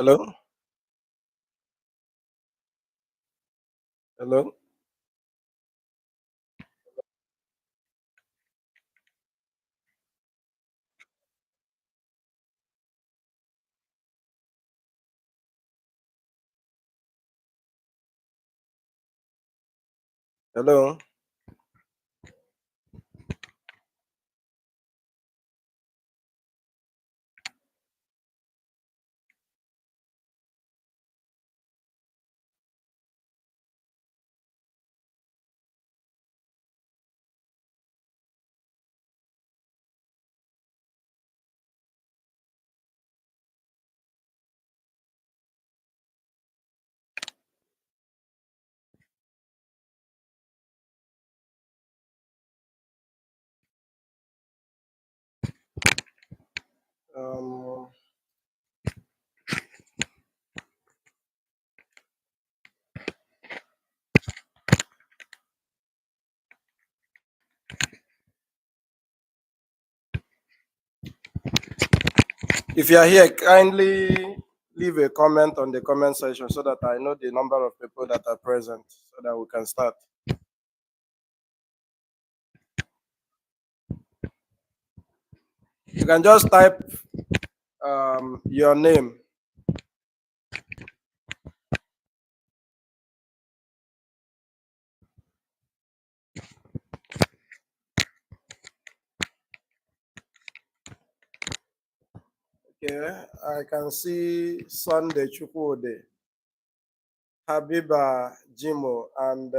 Hello? Hello? Hello? Um, if you are here, kindly leave a comment on the comment section so that I know the number of people that are present so that we can start. You can just type your name. Okay, I can see Sunday Chukwude, Habiba Jimo, and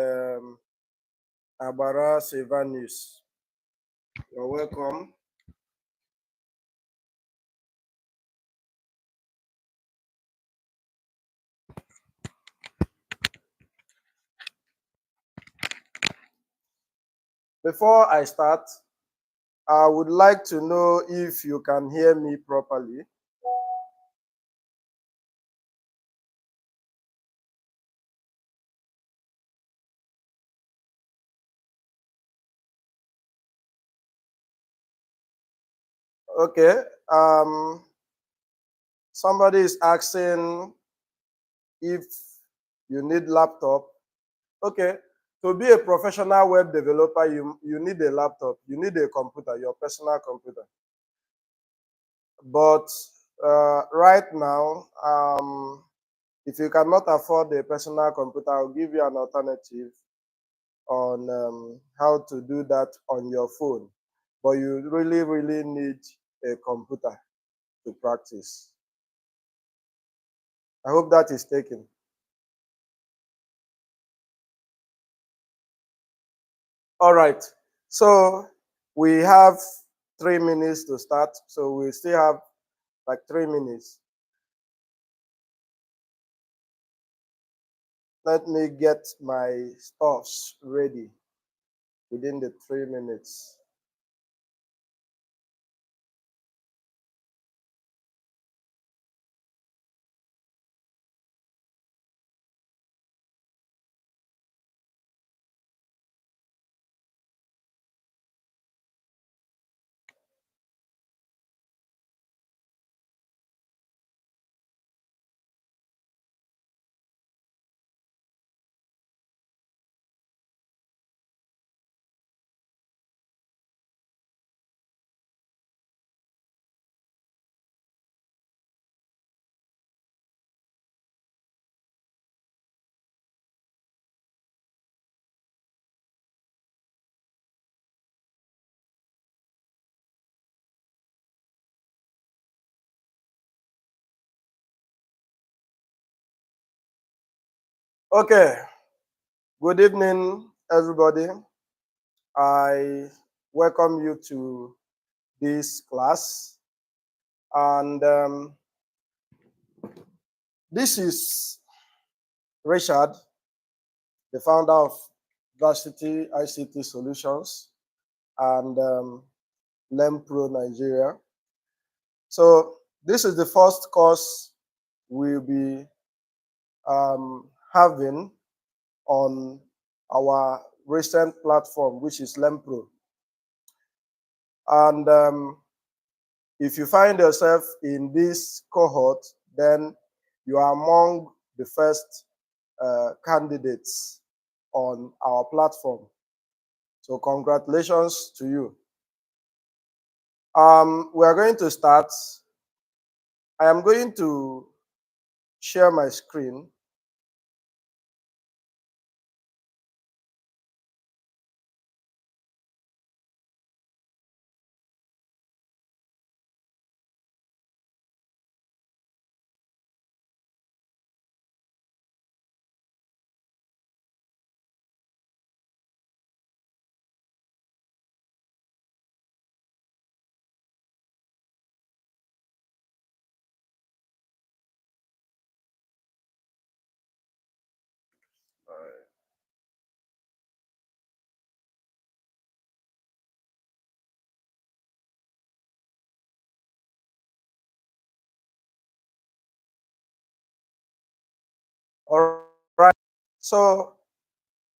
Abara Silvanus. You're welcome. Before I start, I would like to know if you can hear me properly. Okay. Somebody is asking if you need laptop. Okay. To be a professional web developer, you need a laptop. You need a computer, your personal computer. But right now, if you cannot afford a personal computer, I'll give you an alternative on how to do that on your phone. But you really, really need a computer to practice. I hope that is taken. All right. So we have 3 minutes to start. So we still have like 3 minutes. Let me get my stuffs ready within the 3 minutes. Okay. Good evening, everybody. I welcome you to this class. And this is Richard, the founder of Varsity ICT Solutions and LEMPRO Nigeria. So this is the first course we'll be having on our recent platform, which is LEMPRO. And if you find yourself in this cohort, then you are among the first candidates on our platform. So congratulations to you. We are going to start. I am going to share my screen. All right. So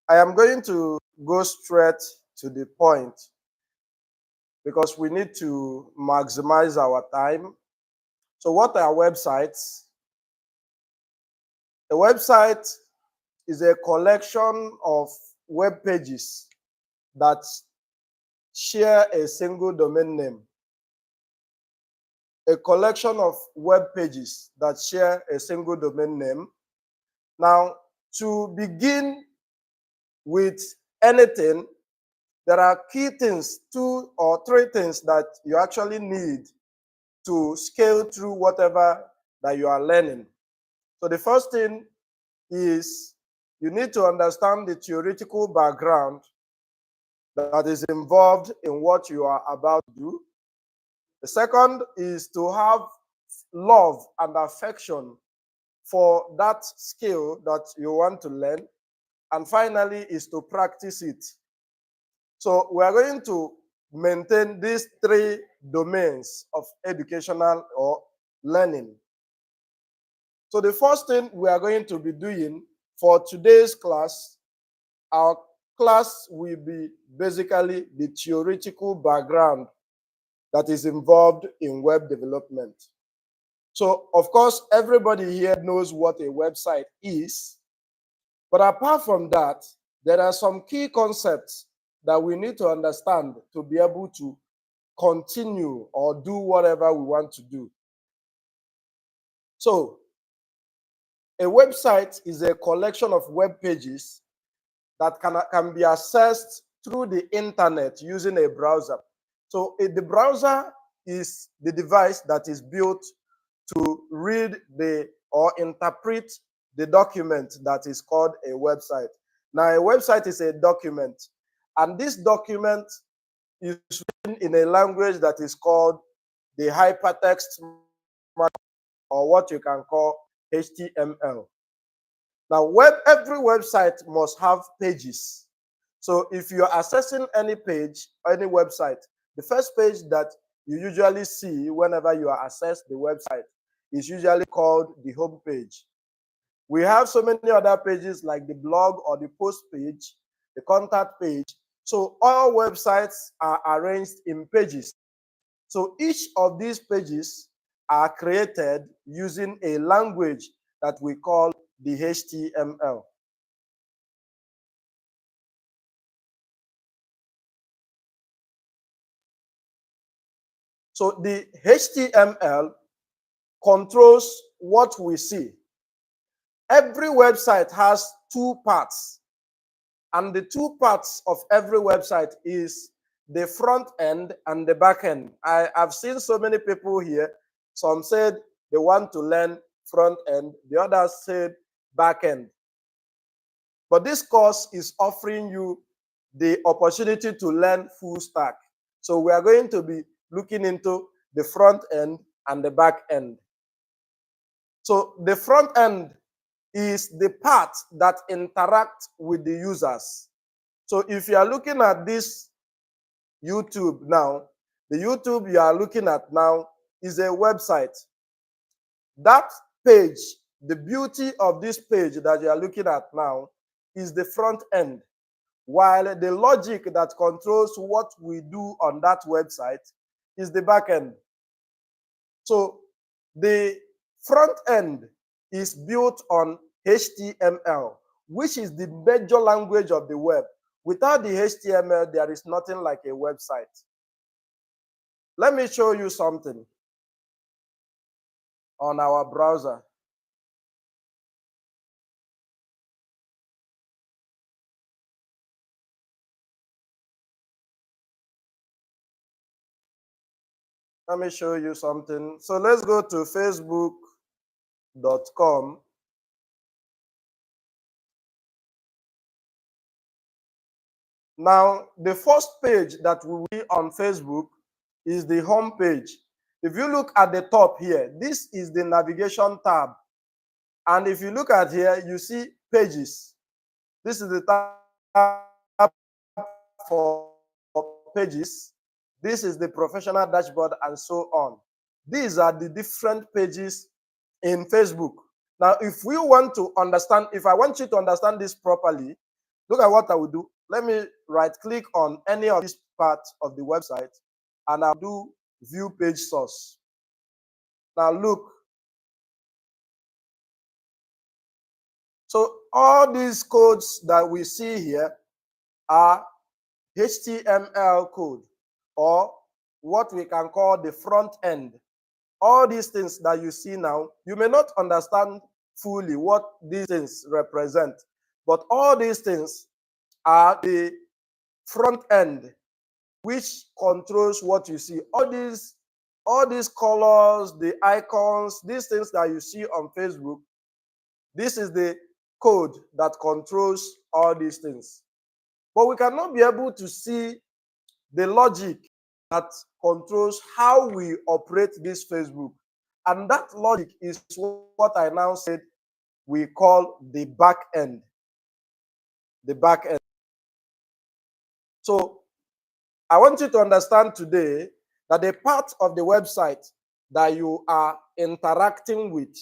I am going to go straight to the point because we need to maximize our time. So what are websites? A website is a collection of web pages that share a single domain name. A collection of web pages that share a single domain name. Now, to begin with anything, there are key things, 2 or 3 things that you actually need to scale through whatever that you are learning. So the first thing is you need to understand the theoretical background that is involved in what you are about to do. The second is to have love and affection for that skill that you want to learn. And finally is to practice it. So we are going to maintain these 3 domains of educational or learning. So the first thing we are going to be doing for today's class, our class will be basically the theoretical background that is involved in web development. So, of course, everybody here knows what a website is. But apart from that, there are some key concepts that we need to understand to be able to continue or do whatever we want to do. So, a website is a collection of web pages that can be accessed through the internet using a browser. So, the browser is the device that is built to read or interpret the document that is called a website. Now, a website is a document, and this document is written in a language that is called the hypertext markup, or what you can call HTML. Now, every website must have pages. So if you're accessing any page, any website, the first page that you usually see whenever you access the website is usually called the home page. We have so many other pages like the blog or the post page, the contact page. So all websites are arranged in pages. So each of these pages are created using a language that we call the HTML. So the HTML controls what we see. Every website has 2 parts, and the 2 parts of every website is the front end and the back end. I've seen so many people here. Some said they want to learn front end, the others said back end. But this course is offering you the opportunity to learn full stack. So we are going to be looking into the front end and the back end. So the front end is the part that interacts with the users. So if you are looking at this YouTube now, the YouTube you are looking at now is a website. That page, the beauty of this page that you are looking at now is the front end, while the logic that controls what we do on that website is the back end. So the front end is built on HTML, which is the major language of the web. Without the HTML, there is nothing like a website. Let me show you something on our browser. Let me show you something. So let's go to facebook.com. Now, the first page that will be on Facebook is the home page. If you look at the top here, this is the navigation tab. And if you look at here, you see pages. This is the tab for pages. This is the professional dashboard and so on. These are the different pages in Facebook. Now, if we want to understand, if I want you to understand this properly, look at what I will do. Let me right click on any of these parts of the website and I'll do view page source. Now look. So all these codes that we see here are HTML code, or what we can call the front end. All these things that you see now, you may not understand fully what these things represent, but all these things are the front end which controls what you see. All these colors, the icons, these things that you see on Facebook, this is the code that controls all these things. But we cannot be able to see the logic that controls how we operate this Facebook. And that logic is what I now said we call the back end. The back end. So I want you to understand today that the part of the website that you are interacting with,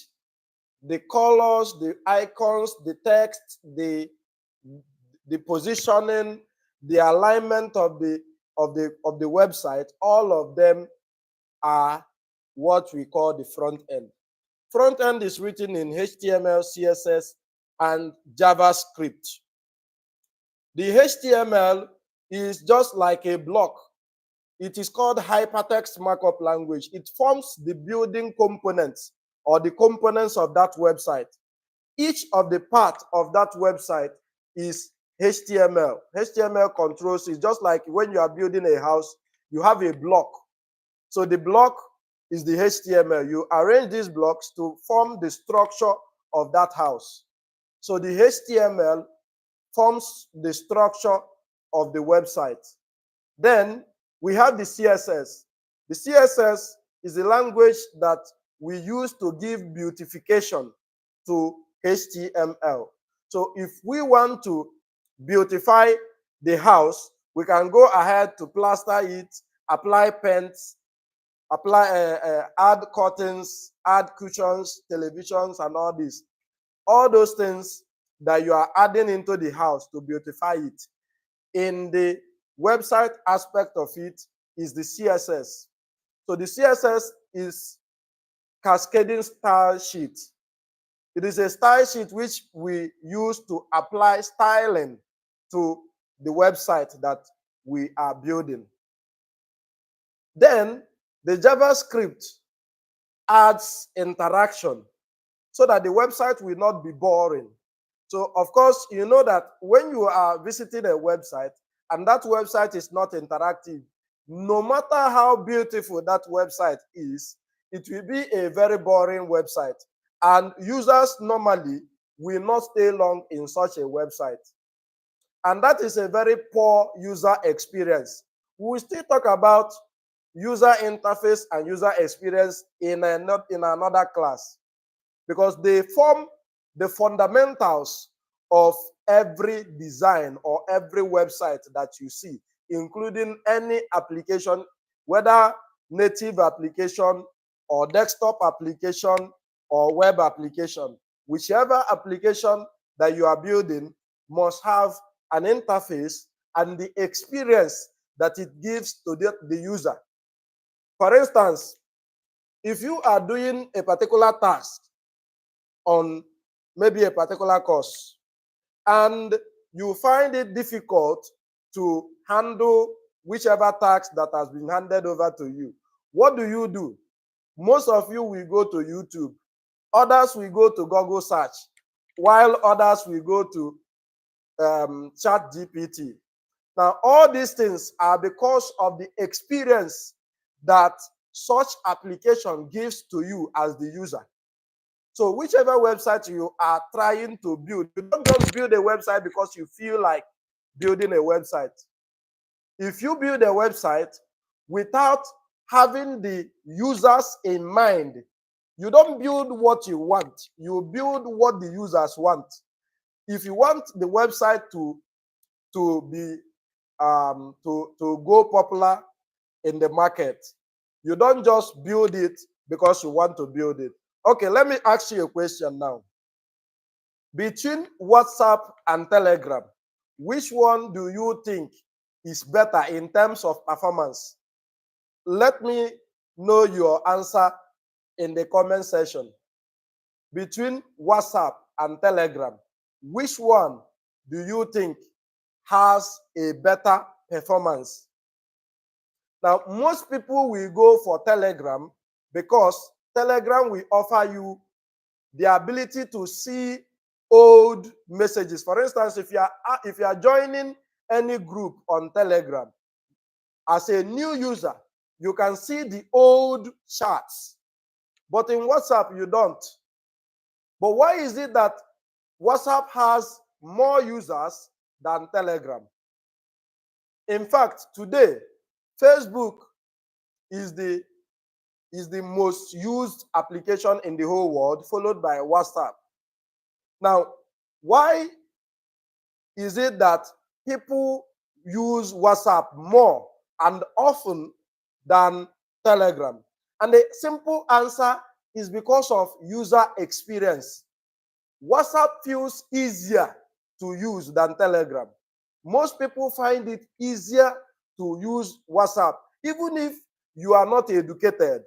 the colors, the icons, the text, the positioning, the alignment of the website, all of them are what we call the front end. Front end is written in HTML, CSS, and JavaScript. The HTML is just like a block. It is called hypertext markup language. It forms the building components or the components of that website. Each of the part of that website is HTML. HTML controls is just like when you are building a house, you have a block. So the block is the HTML. You arrange these blocks to form the structure of that house. So the HTML forms the structure of the website. Then we have the CSS. The CSS is a language that we use to give beautification to HTML. So if we want to beautify the house, we can go ahead to plaster it, apply paints, add curtains, add cushions, televisions, and all this. All those things that you are adding into the house to beautify it. In the website aspect of it is the CSS. So the CSS is cascading style sheet. It is a style sheet which we use to apply styling to the website that we are building. Then the JavaScript adds interaction so that the website will not be boring. So, of course, you know that when you are visiting a website and that website is not interactive, no matter how beautiful that website is, it will be a very boring website. And users normally will not stay long in such a website. And that is a very poor user experience. We will still talk about user interface and user experience in another class, because they form the fundamentals of every design or every website that you see, including any application, whether native application or desktop application or web application. Whichever application that you are building must have an interface and the experience that it gives to the user. For instance, if you are doing a particular task on maybe a particular course, and you find it difficult to handle whichever task that has been handed over to you. What do? Most of you will go to YouTube. Others will go to Google search, while others will go to Chat GPT. Now, all these things are because of the experience that such application gives to you as the user. So whichever website you are trying to build, you don't just build a website because you feel like building a website. If you build a website without having the users in mind, you don't build what you want, you build what the users want. If you want the website to be to go popular in the market, you don't just build it because you want to build it. Okay, let me ask you a question now. Between WhatsApp and Telegram, which one do you think is better in terms of performance? Let me know your answer in the comment section. Between WhatsApp and Telegram, which one do you think has a better performance? Now, most people will go for Telegram because Telegram will offer you the ability to see old messages. For instance, if you are joining any group on Telegram as a new user, you can see the old chats. But in WhatsApp, you don't. But why is it that WhatsApp has more users than Telegram? In fact, today, Facebook is the most used application in the whole world, followed by WhatsApp. Now, why is it that people use WhatsApp more and often than Telegram? And the simple answer is because of user experience. WhatsApp feels easier to use than Telegram. Most people find it easier to use WhatsApp. Even if you are not educated,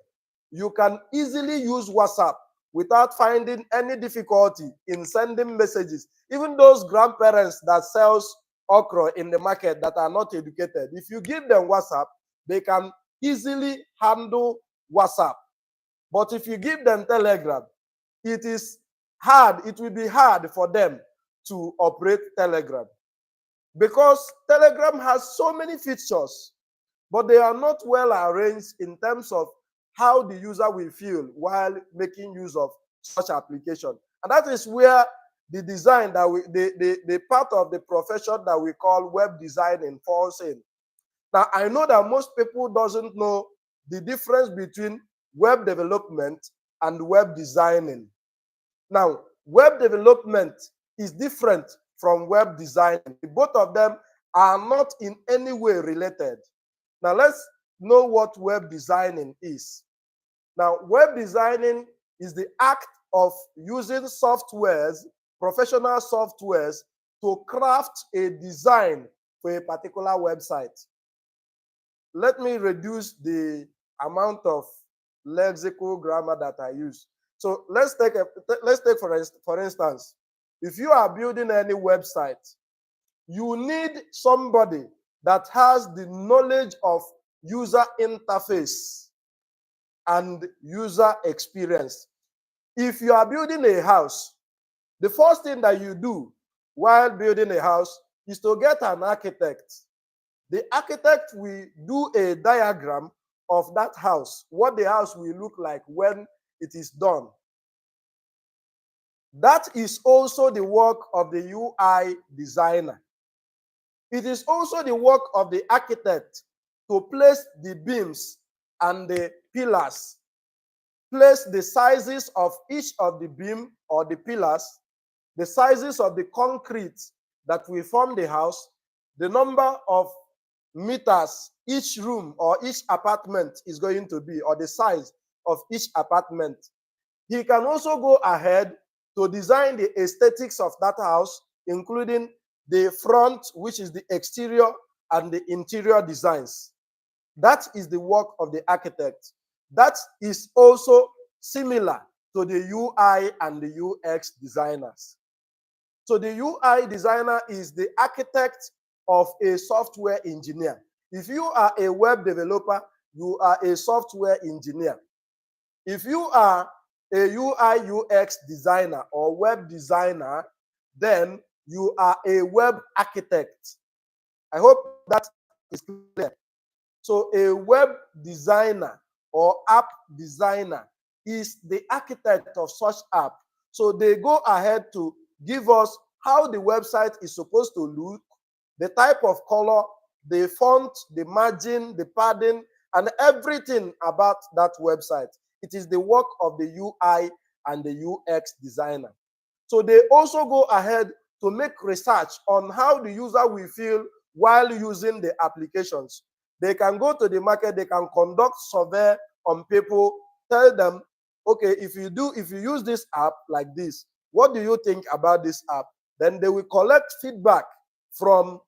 you can easily use WhatsApp without finding any difficulty in sending messages. Even those grandparents that sells okra in the market that are not educated, if you give them WhatsApp, they can easily handle WhatsApp. But if you give them Telegram, it is hard. It will be hard for them to operate Telegram because Telegram has so many features, but they are not well arranged in terms of how the user will feel while making use of such application. And that is where the design that the part of the profession that we call web designing falls in. Now, I know that most people doesn't know the difference between web development and web designing. Now, web development is different from web designing. Both of them are not in any way related. Now, let's know what web designing is. Now, web designing is the act of using softwares, professional softwares, to craft a design for a particular website. Let me reduce the amount of lexical grammar that I use. So let's take for instance, if you are building any website, you need somebody that has the knowledge of user interface and user experience. If you are building a house, the first thing that you do while building a house is to get an architect. The architect will do a diagram of that house, what the house will look like when it is done. That is also the work of the UI designer. It is also the work of the architect to place the beams and the pillars, place the sizes of each of the beam or the pillars, the sizes of the concrete that will form the house, the number of meters each room or each apartment is going to be, or the size of each apartment. He can also go ahead to design the aesthetics of that house, including the front, which is the exterior, and the interior designs. That is the work of the architect. That is also similar to the UI and the UX designers. So the UI designer is the architect of a software engineer. If you are a web developer, you are a software engineer. If you are a UI UX designer or web designer, then you are a web architect. I hope that is clear. So a web designer or app designer is the architect of such app. So they go ahead to give us how the website is supposed to look, the type of color, the font, the margin, the padding, and everything about that website. It is the work of the UI and the UX designer. So they also go ahead to make research on how the user will feel while using the applications. They can go to the market, they can conduct survey on people, tell them, okay, if you use this app like this, what do you think about this app? Then they will collect feedback from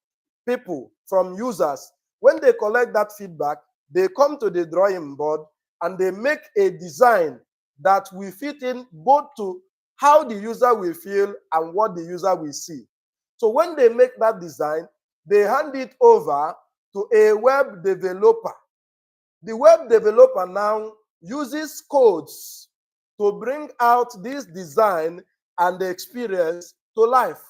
people, from users. When they collect that feedback, they come to the drawing board and they make a design that will fit in both to how the user will feel and what the user will see. So when they make that design, they hand it over to a web developer. The web developer now uses codes to bring out this design and the experience to life.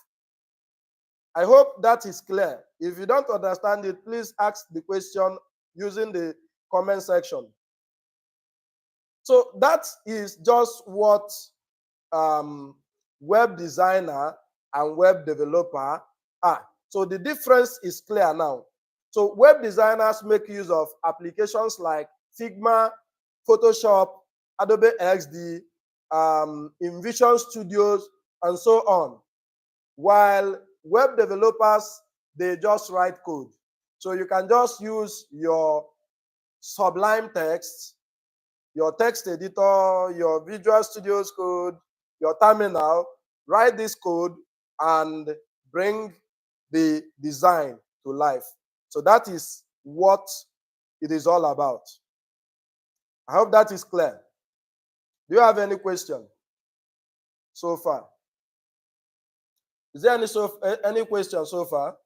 I hope that is clear. If you don't understand it, please ask the question using the comment section. So that is just what web designer and web developer are. So the difference is clear now. So web designers make use of applications like Figma, Photoshop, Adobe XD, InVision Studios, and so on. While web developers, they just write code. So you can just use your Sublime Text, your text editor, your Visual Studios code, your terminal, write this code and bring the design to life. So that is what it is all about. I hope that is clear. Do you have any question so far? Is there any question so far?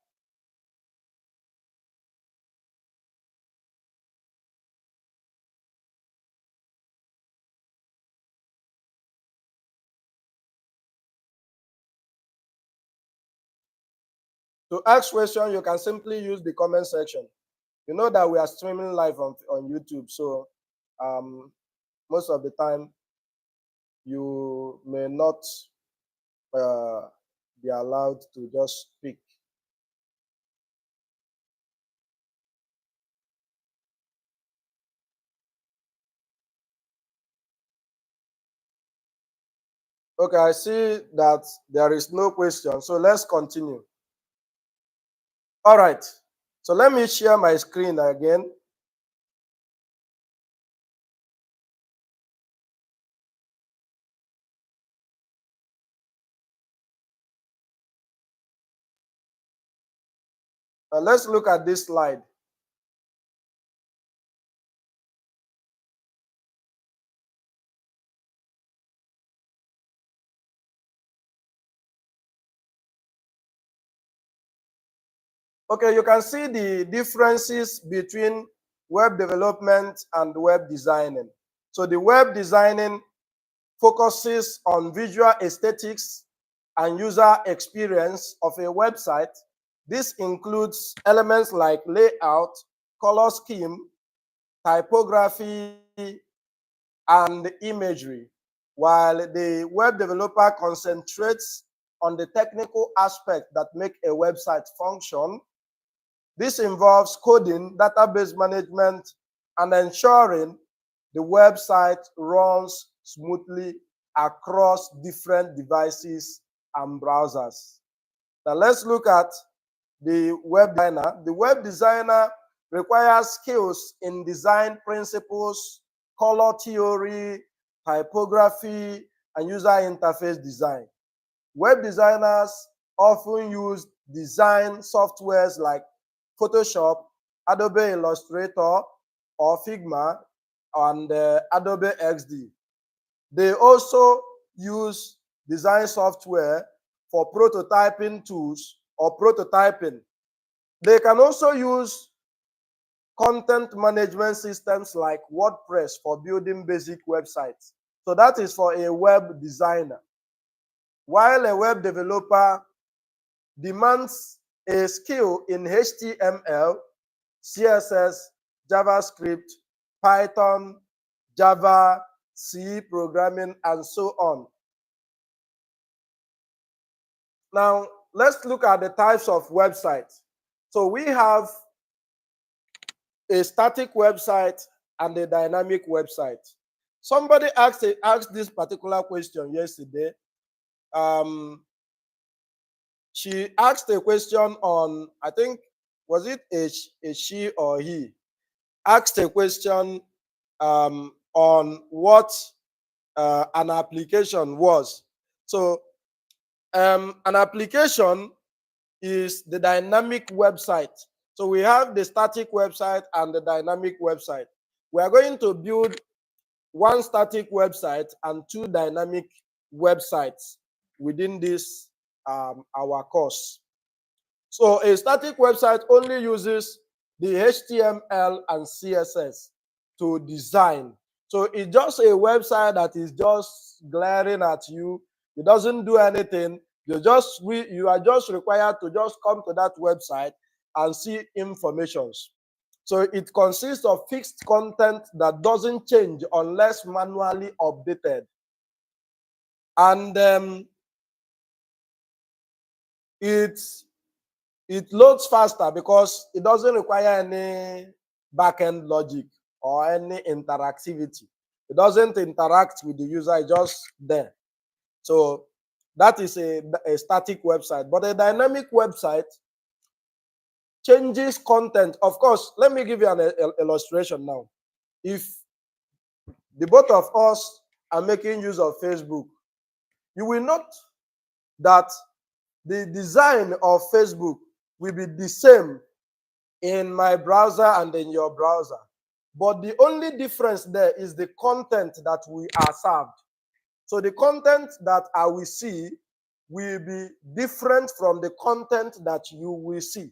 To ask questions, you can simply use the comment section. You know that we are streaming live on YouTube, so most of the time you may not be allowed to just speak. Okay, I see that there is no question, so let's continue. All right, so let me share my screen again. Let's look at this slide. Okay, you can see the differences between web development and web designing. So the web designing focuses on visual aesthetics and user experience of a website. This includes elements like layout, color scheme, typography, and imagery, while the web developer concentrates on the technical aspect that make a website function. This involves coding, database management, and ensuring the website runs smoothly across different devices and browsers. Now let's look at the web designer. The web designer requires skills in design principles, color theory, typography, and user interface design. Web designers often use design softwares like Photoshop, Adobe Illustrator, or Figma, and Adobe XD. They also use design software for prototyping tools or prototyping. They can also use content management systems like WordPress for building basic websites. So that is for a web designer. While a web developer demands a skill in HTML, CSS, JavaScript, Python, Java, C programming, and so on. Now, let's look at the types of websites. So we have a static website and a dynamic website. Somebody asked this particular question yesterday. She asked a question on, I think, was it a she or he? Asked a question on what an application was. So an application is the dynamic website. So we have the static website and the dynamic website. We are going to build one static website and two dynamic websites within this our course. So a static website only uses the HTML and CSS to design. So it's just a website that is just glaring at you. It doesn't do anything. You are just required to just come to that website and see informations. So it consists of fixed content that doesn't change unless manually updated. And it loads faster because it doesn't require any backend logic or any interactivity. It doesn't interact with the user, it's just there. So that is a static website. But a dynamic website changes content. Of course, let me give you an illustration now. If the both of us are making use of Facebook, you will note that the design of Facebook will be the same in my browser and in your browser. But the only difference there is the content that we are served. So the content that I will see will be different from the content that you will see.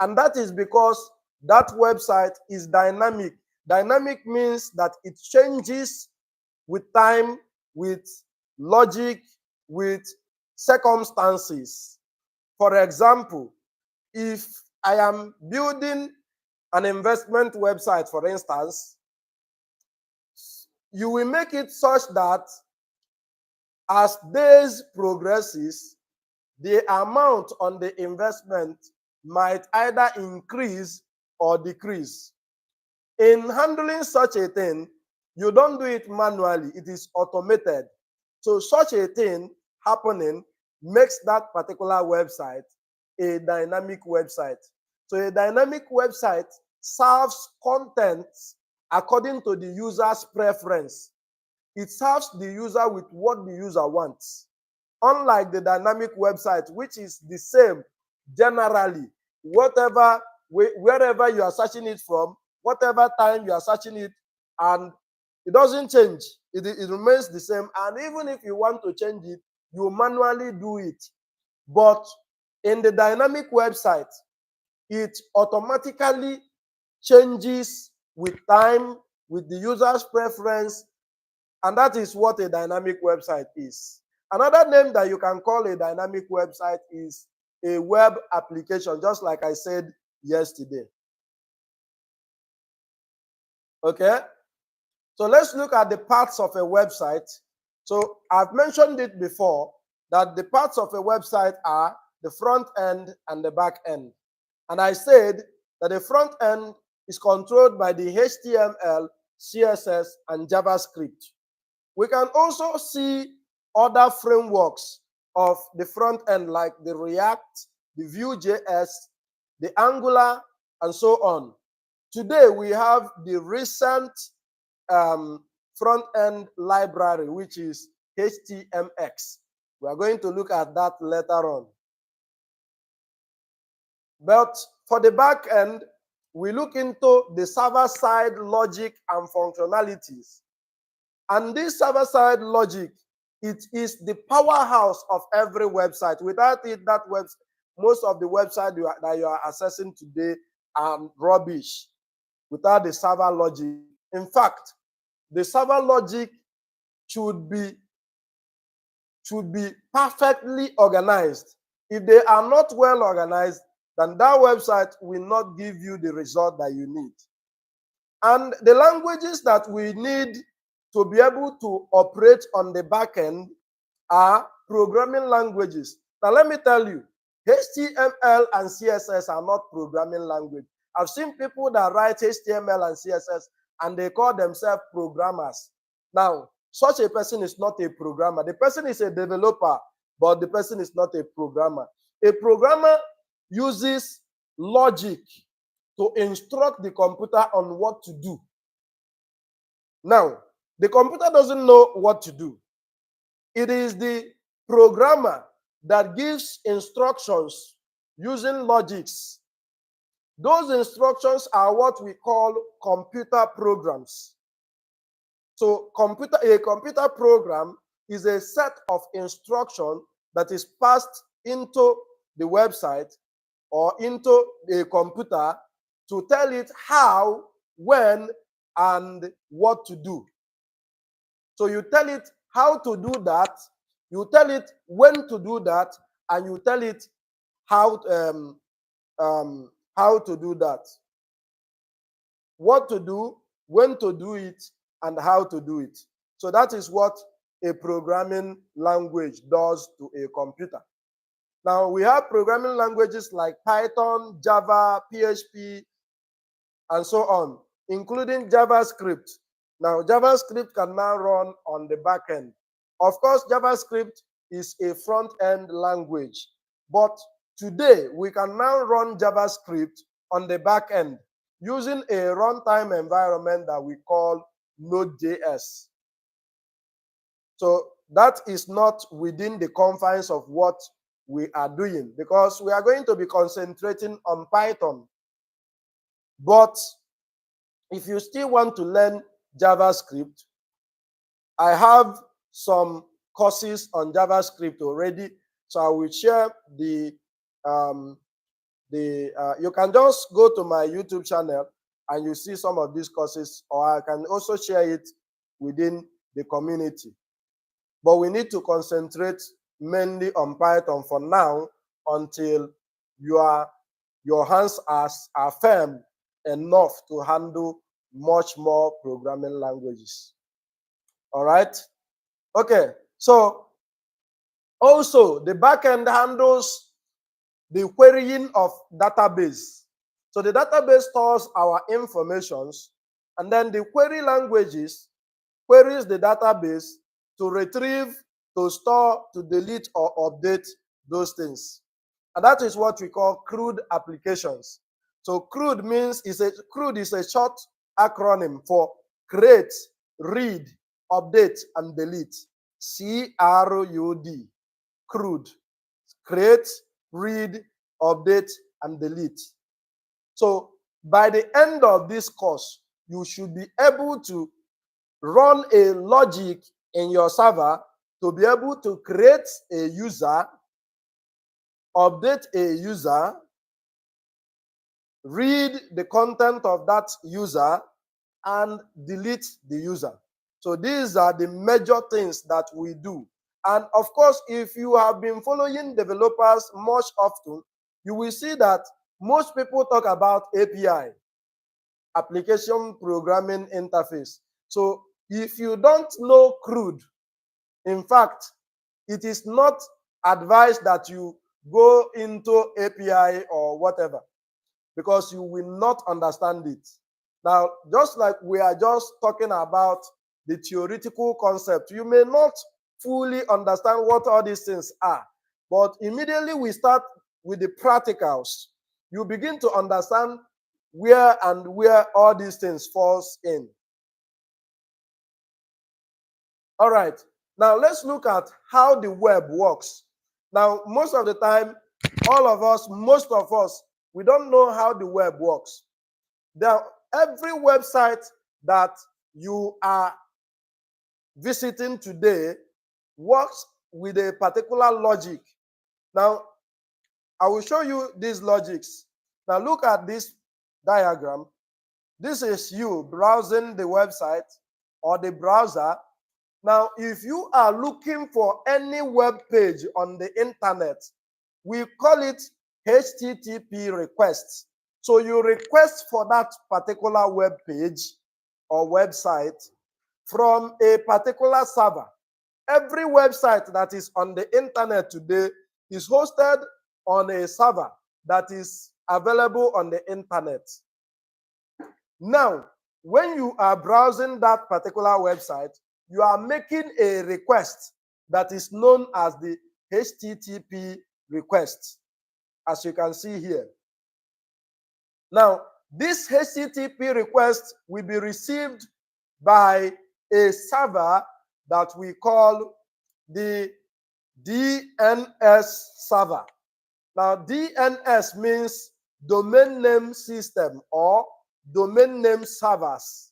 And that is because that website is dynamic. Dynamic means that it changes with time, with logic, with circumstances. For example, if I am building an investment website, for instance, you will make it such that as days progresses, the amount on the investment might either increase or decrease. In handling such a thing, you don't do it manually, it is automated. So such a thing happening makes that particular website a dynamic website. So a dynamic website serves content according to the user's preference. It serves the user with what the user wants. Unlike the dynamic website, which is the same generally, wherever you are searching it from, whatever time you are searching it, and it doesn't change. It remains the same. And even if you want to change it, you manually do it. But in the dynamic website, it automatically changes with time, with the user's preference, and that is what a dynamic website is. Another name that you can call a dynamic website is a web application, just like I said yesterday. Okay? So let's look at the parts of a website. So I've mentioned it before that the parts of a website are the front end and the back end. And I said that the front end is controlled by the HTML, CSS, and JavaScript. We can also see other frameworks of the front end like the React, the Vue.js, the Angular, and so on. Today, we have the recent front-end library, which is HTMX. We are going to look at that later on. But for the back end, we look into the server-side logic and functionalities. And this server-side logic, it is the powerhouse of every website. Without it, most of the websites that you are accessing today are rubbish without the server logic. In fact, the server logic should be perfectly organized. If they are not well organized, then that website will not give you the result that you need. And the languages that we need to be able to operate on the back end are programming languages. Now, let me tell you, HTML and CSS are not programming language. I've seen people that write HTML and CSS and they call themselves programmers. Now, such a person is not a programmer. The person is a developer, but the person is not a programmer. A programmer uses logic to instruct the computer on what to do. Now, the computer doesn't know what to do. It is the programmer that gives instructions using logics. Those instructions are what we call computer programs. So a computer program is a set of instructions that is passed into the website or into a computer to tell it how, when, and what to do. So you tell it how to do that, you tell it when to do that, and you tell it how to do that. What to do, when to do it, and how to do it. So that is what a programming language does to a computer. Now, we have programming languages like Python, Java, PHP, and so on, including JavaScript. Now, JavaScript can now run on the back end. Of course, JavaScript is a front-end language, but today we can now run JavaScript on the back end using a runtime environment that we call Node.js. So that is not within the confines of what we are doing, because we are going to be concentrating on Python. But if you still want to learn JavaScript, I have some courses on JavaScript already, so I will share you can just go to my YouTube channel and you see some of these courses, or I can also share it within the community. But we need to concentrate mainly on Python for now until your hands are firm enough to handle much more programming languages. All right? Okay, so also the backend handles the querying of database. So the database stores our informations, and then the query languages queries the database to retrieve, to store, to delete, or update those things. And that is what we call CRUD applications. So CRUD CRUD is a short acronym for create, read, update, and delete. CRUD. CRUD. Create, read, update, and delete. So by the end of this course, you should be able to run a logic in your server to be able to create a user, update a user, read the content of that user, and delete the user. So these are the major things that we do. And of course, if you have been following developers much often, you will see that most people talk about API, application programming interface. So if you don't know CRUD, in fact, it is not advised that you go into API or whatever, because you will not understand it. Now, just like we are just talking about the theoretical concept, you may not fully understand what all these things are, but immediately we start with the practicals, you begin to understand where all these things falls in. All right, now let's look at how the web works. Now, most of the time, most of us, we don't know how the web works. Every website that you are visiting today works with a particular logic. Now, I will show you these logics. Now, look at this diagram. This is you browsing the website or the browser. Now, if you are looking for any web page on the internet, we call it HTTP requests. So you request for that particular web page or website from a particular server. Every website that is on the internet today is hosted on a server that is available on the internet. Now, when you are browsing that particular website, you are making a request that is known as the HTTP request, as you can see here. Now, this HTTP request will be received by a server that we call the DNS server. Now, DNS means domain name system or domain name servers.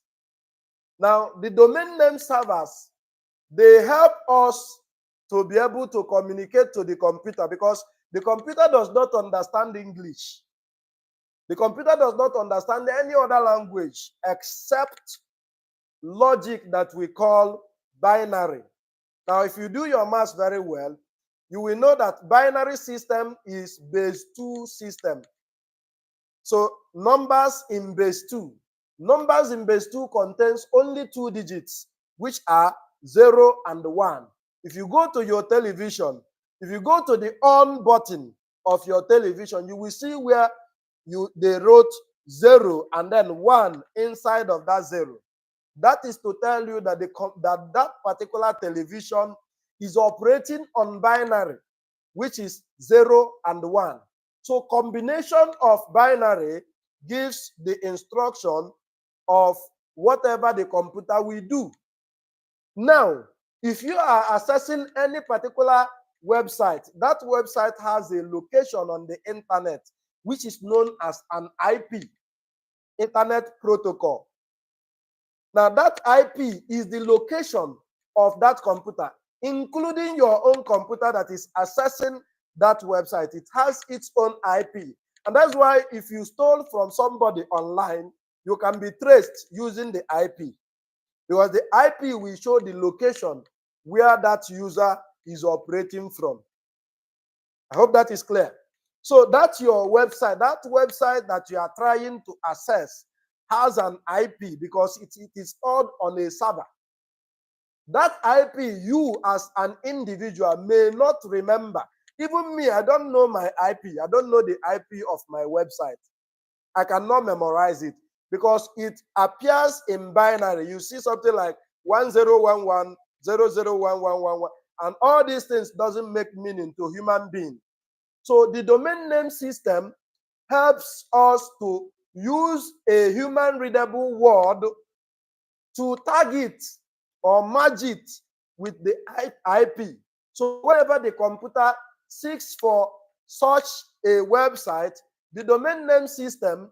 Now, the domain name servers, they help us to be able to communicate to the computer because the computer does not understand English. The computer does not understand any other language except logic that we call binary. Now, if you do your math very well, you will know that binary system is base 2 system. So numbers in base 2. Numbers in base 2 contains only 2 digits, which are 0 and 1. If you go to your television, if you go to the on button of your television, you will see where they wrote 0 and then 1 inside of that 0. That is to tell you that that particular television is operating on binary, which is 0 and 1. So combination of binary gives the instruction of whatever the computer will do. Now, if you are accessing any particular website, that website has a location on the internet, which is known as an IP, Internet Protocol. Now, that IP is the location of that computer, including your own computer that is accessing that website. It has its own IP. And that's why if you stole from somebody online, you can be traced using the IP. Because the IP will show the location where that user is operating from. I hope that is clear. So that's your website. That website that you are trying to access has an IP because it is stored on a server. That IP, you as an individual may not remember. Even me, I don't know my IP. I don't know the IP of my website. I cannot memorize it because it appears in binary. You see something like 1011, 001111, and all these things doesn't make meaning to human being. So the domain name system helps us to use a human readable word to tag it or merge it with the IP. So whenever the computer seeks for such a website, the domain name system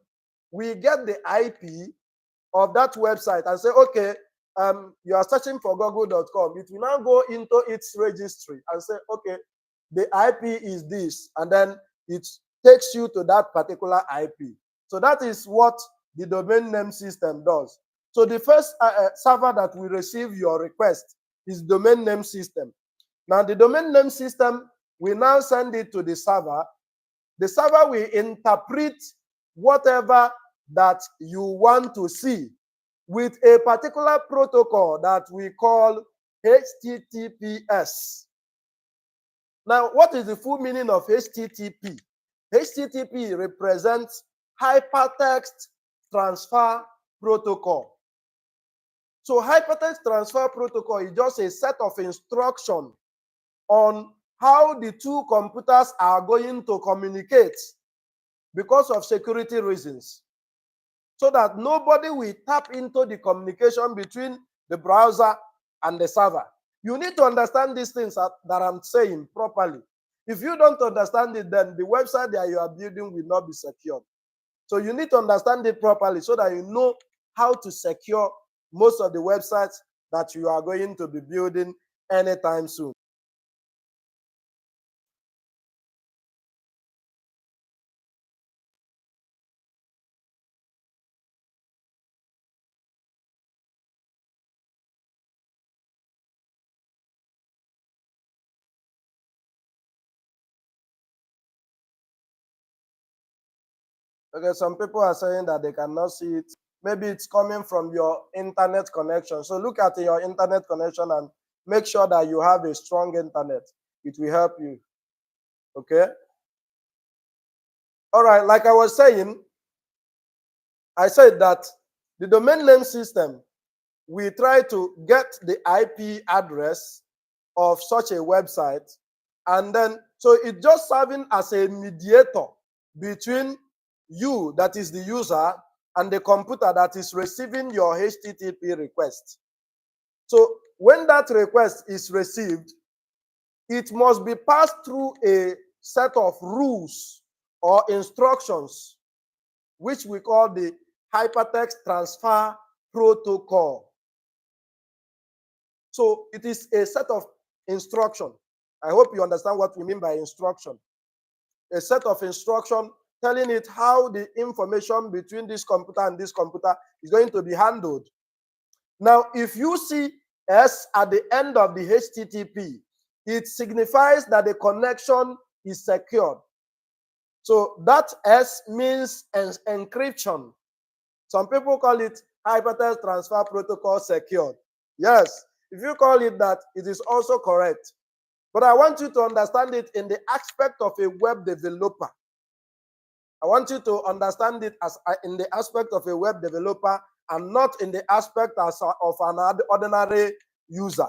will get the IP of that website and say, okay, you are searching for google.com. It will now go into its registry and say, okay, the IP is this, and then it takes you to that particular IP. So that is what the domain name system does. So the first server that will receive your request is domain name system. Now the domain name system will now send it to the server. The server will interpret whatever that you want to see with a particular protocol that we call HTTPS. Now, what is the full meaning of HTTP? HTTP represents Hypertext Transfer Protocol. So Hypertext Transfer Protocol is just a set of instructions on how the two computers are going to communicate because of security reasons, so that nobody will tap into the communication between the browser and the server. You need to understand these things that I'm saying properly. If you don't understand it, then the website that you are building will not be secured. So you need to understand it properly so that you know how to secure most of the websites that you are going to be building anytime soon. Okay, some people are saying that they cannot see it. Maybe it's coming from your internet connection. So look at your internet connection and make sure that you have a strong internet. It will help you. Okay? All right, like I was saying, I said that the domain name system, we try to get the IP address of such a website, and then so it's just serving as a mediator between you, that is the user, and the computer that is receiving your HTTP request. So when that request is received, it must be passed through a set of rules or instructions, which we call the hypertext transfer protocol. So it is a set of instruction. I hope you understand what we mean by instruction. A set of instruction telling it how the information between this computer and this computer is going to be handled. Now, if you see S at the end of the HTTP, it signifies that the connection is secured. So that S means encryption. Some people call it hypertext transfer protocol secured. Yes, if you call it that, it is also correct. But I want you to understand it in the aspect of a web developer. I want you to understand it as in the aspect of a web developer and not in the aspect of an ordinary user.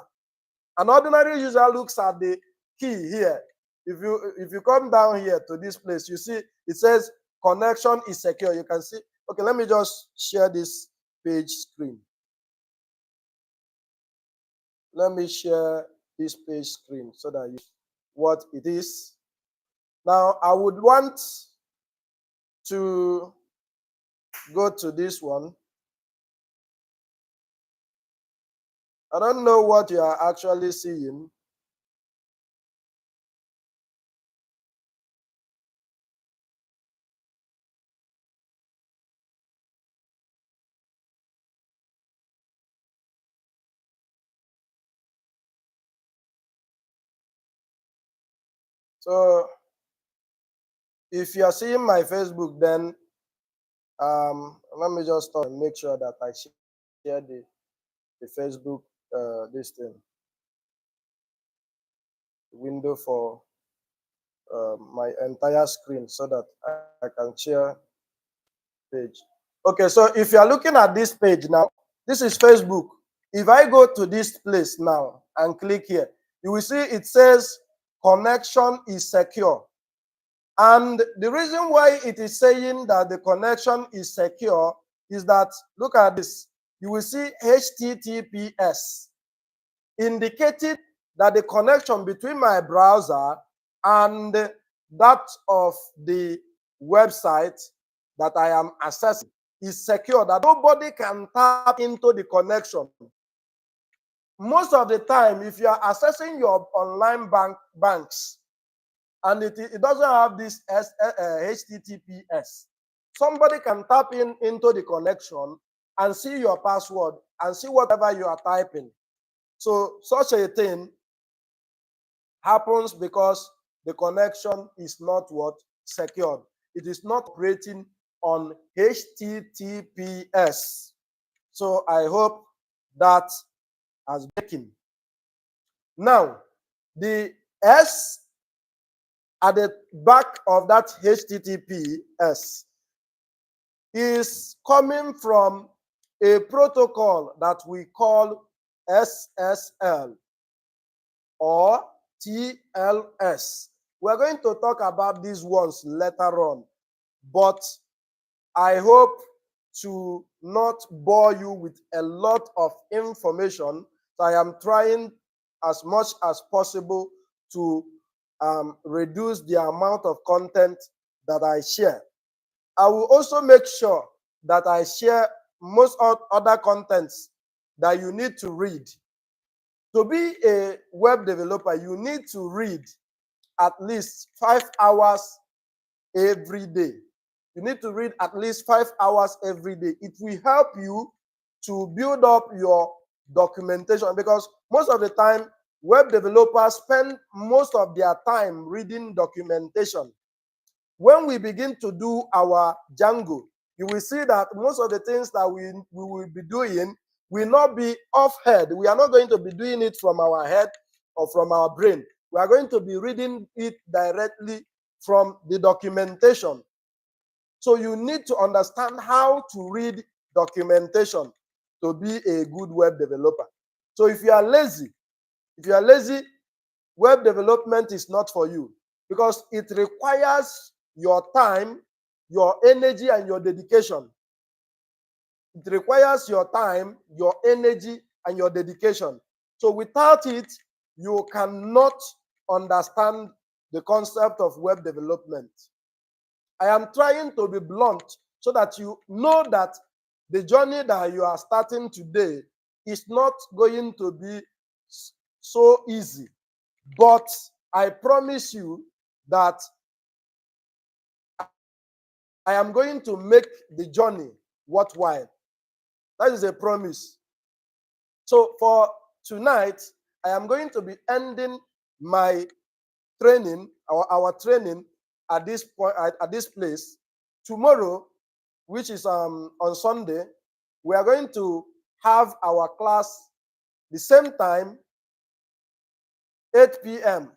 An ordinary user looks at the key here. If you come down here to this place, you see it says connection is secure. You can see. Okay, let me just share this page screen. Let me share this page screen so that you see what it is. Now, I would want to go to this one. I don't know what you are actually seeing. So, if you are seeing my Facebook, then let me just stop and make sure that I share the Facebook this thing window for my entire screen so that I can share page. Okay, so if you are looking at this page now, this is Facebook. If I go to this place now and click here, you will see it says connection is secure. And the reason why it is saying that the connection is secure is that, look at this, you will see HTTPS, indicating that the connection between my browser and that of the website that I am accessing is secure, that nobody can tap into the connection. Most of the time, if you are accessing your online banks, and it doesn't have this HTTPS, somebody can tap into the connection and see your password and see whatever you are typing. So such a thing happens because the connection is not what? Secured. It is not operating on HTTPS. So I hope that has been. Now, the S at the back of that HTTPS is coming from a protocol that we call SSL or TLS. We're going to talk about these ones later on, but I hope to not bore you with a lot of information. So I am trying as much as possible to reduce the amount of content that I share. I will also make sure that I share most other contents that you need to read. To be a web developer, you need to read at least 5 hours every day. You need to read at least 5 hours every day. It will help you to build up your documentation, because most of the time, web developers spend most of their time reading documentation. When we begin to do our Django, you will see that most of the things that we will be doing will not be off head. We are not going to be doing it from our head or from our brain. We are going to be reading it directly from the documentation. So you need to understand how to read documentation to be a good web developer. So if you are lazy, web development is not for you, because it requires your time, your energy, and your dedication. It requires your time, your energy, and your dedication. So without it, you cannot understand the concept of web development. I am trying to be blunt so that you know that the journey that you are starting today is not going to be so easy. But I promise you that I am going to make the journey worthwhile. That is a promise. So for tonight, I am going to be ending my training, our training at this point, at this place. Tomorrow, which is on Sunday, we are going to have our class the same time, 8 p.m.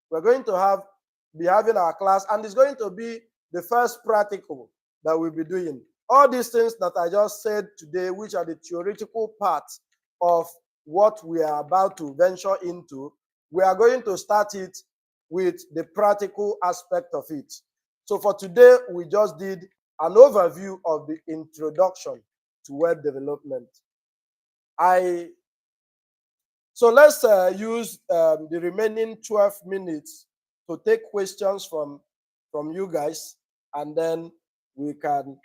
We're going to be having our class, and it's going to be the first practical that we'll be doing. All these things that I just said today, which are the theoretical parts of what we are about to venture into, we are going to start it with the practical aspect of it. So for today, we just did an overview of the introduction to web development. So let's use the remaining 12 minutes to take questions from you guys, and then we can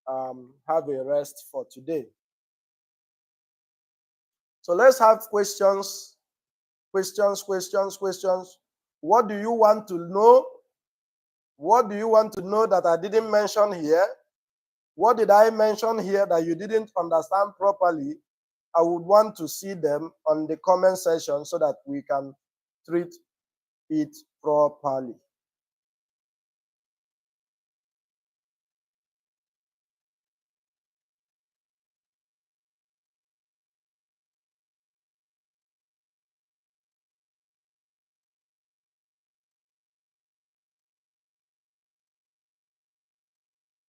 have a rest for today. So let's have questions. What do you want to know? What do you want to know that I didn't mention here? What did I mention here that you didn't understand properly? I would want to see them on the comment section so that we can treat it properly.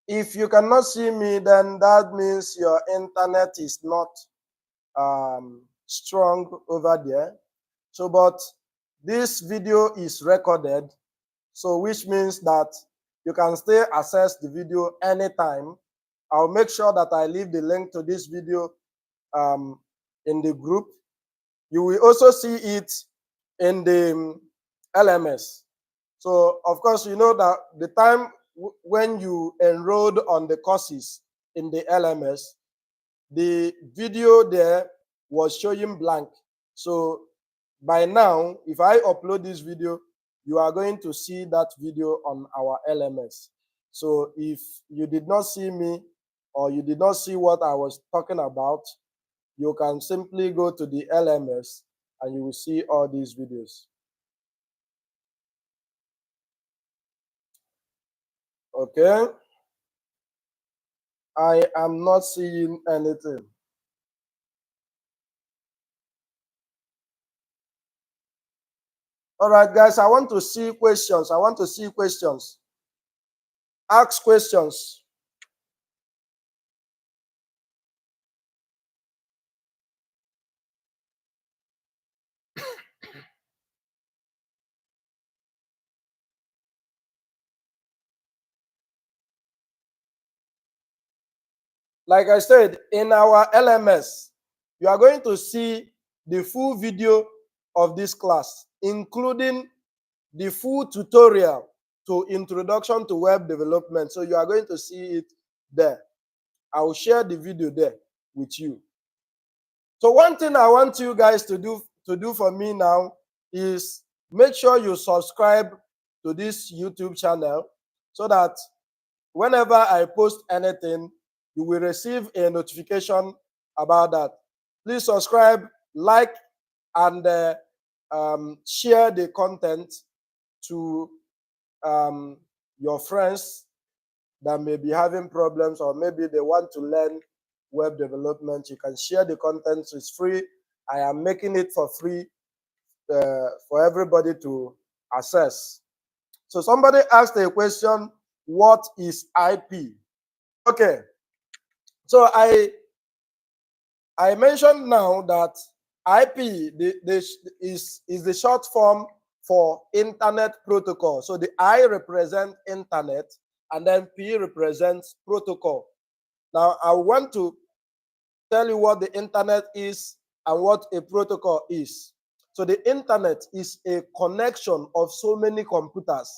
If you cannot see me, then that means your internet is not strong over there. So, but this video is recorded, so which means that you can still access the video anytime. I'll make sure that I leave the link to this video in the group. You will also see it in the LMS. So, of course, you know that the time when you enrolled on the courses in the LMS, the video there was showing blank. So by now, if I upload this video, you are going to see that video on our LMS. So if you did not see me, or you did not see what I was talking about, you can simply go to the LMS and you will see all these videos. Okay. I am not seeing anything. All right, guys, I want to see questions. Ask questions. Like I said, in our LMS, you are going to see the full video of this class, including the full tutorial to introduction to web development. So you are going to see it there. I will share the video there with you. So one thing I want you guys to do for me now is make sure you subscribe to this YouTube channel so that whenever I post anything, you will receive a notification about that. Please subscribe, like, and share the content to your friends that may be having problems, or maybe they want to learn web development. You can share the content. It's free. I am making it for free for everybody to access. So somebody asked a question, what is IP? Okay, so I mentioned now that IP is the short form for Internet Protocol. So the I represents Internet, and then P represents protocol. Now, I want to tell you what the Internet is and what a protocol is. So the Internet is a connection of so many computers.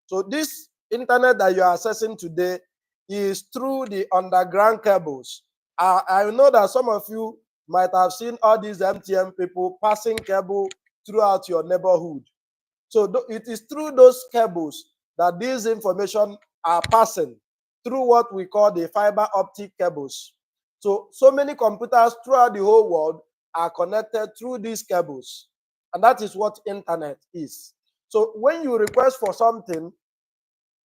So this Internet that you are accessing today is through the underground cables. I know that some of you might have seen all these MTN people passing cable throughout your neighborhood. So it is through those cables that these information are passing through what we call the fiber optic cables. So many computers throughout the whole world are connected through these cables. And that is what internet is. So when you request for something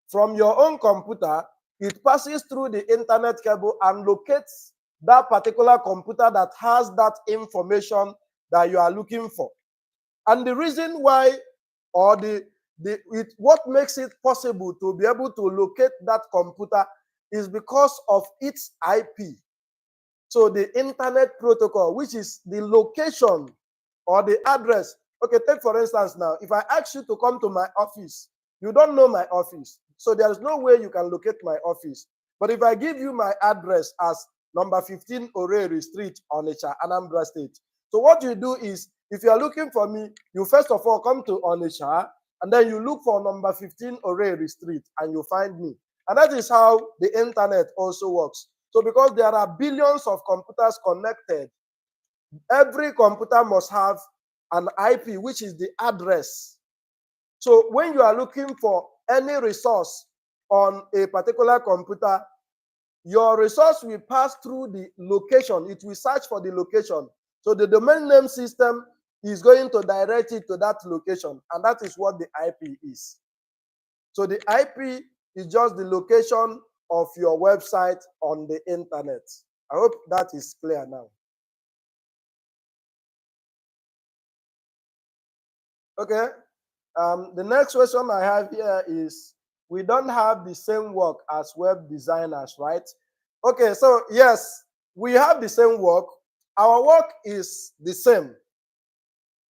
from your own computer, it passes through the internet cable and locates that particular computer that has that information that you are looking for. And the reason why, or what makes it possible to be able to locate that computer is because of its IP. So the internet protocol, which is the location or the address. Okay, take for instance now, if I ask you to come to my office, you don't know my office. So there's no way you can locate my office. But if I give you my address as number 15 Oreri Street, Onitsha, Anambra State. So what you do is, if you are looking for me, you first of all come to Onitsha, and then you look for number 15 Oreri Street, and you find me. And that is how the internet also works. So because there are billions of computers connected, every computer must have an IP, which is the address. So when you are looking for any resource on a particular computer, your resource will pass through the location. It will search for the location. So the domain name system is going to direct it to that location, and that is what the IP is. So the IP is just the location of your website on the internet. I hope that is clear now. Okay. The next question I have here is, we don't have the same work as web designers, right? Okay, so yes, we have the same work. Our work is the same.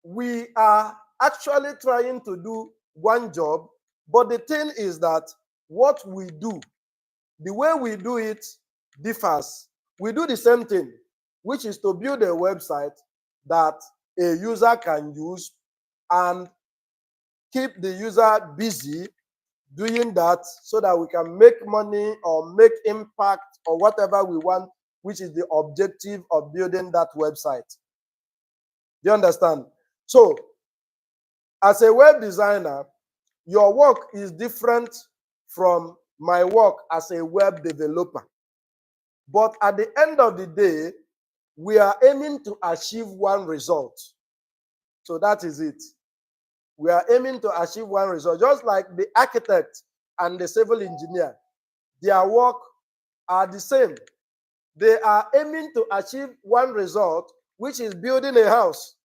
We are actually trying to do one job, but the thing is that what we do, the way we do it differs. We do the same thing, which is to build a website that a user can use and keep the user busy doing that, so that we can make money or make impact or whatever we want, which is the objective of building that website. Do you understand? So, as a web designer, your work is different from my work as a web developer. But at the end of the day, we are aiming to achieve one result. So that is it. We are aiming to achieve one result. Just like the architect and the civil engineer, their work are the same. They are aiming to achieve one result, which is building a house.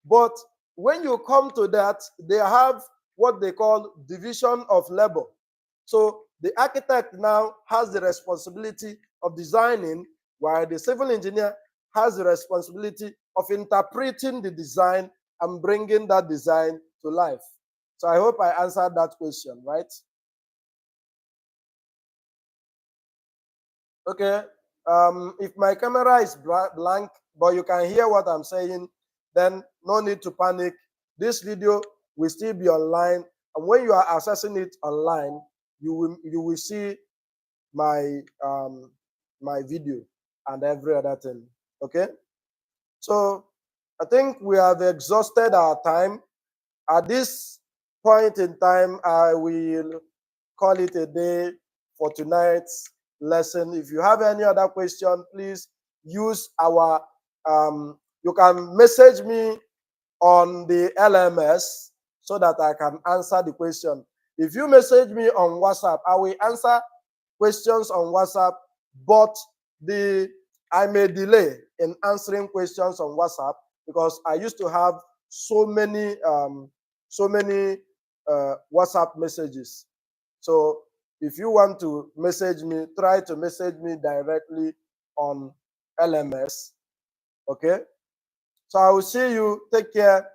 But when you come to that, they have what they call division of labor. So the architect now has the responsibility of designing, while the civil engineer has the responsibility of interpreting the design and bringing that design to life. So I hope I answered that question, right? Okay. If my camera is blank, but you can hear what I'm saying, then no need to panic. This video will still be online, and when you are accessing it online, you will see my my video and every other thing. Okay. So I think we have exhausted our time. At this point in time, I will call it a day for tonight's lesson. If you have any other question, please use our, you can message me on the LMS so that I can answer the question. If you message me on WhatsApp, I will answer questions on WhatsApp, but I may delay in answering questions on WhatsApp because I used to have so many WhatsApp messages. So if you want to message me, try to message me directly on LMS. Okay. So I will see you. Take care.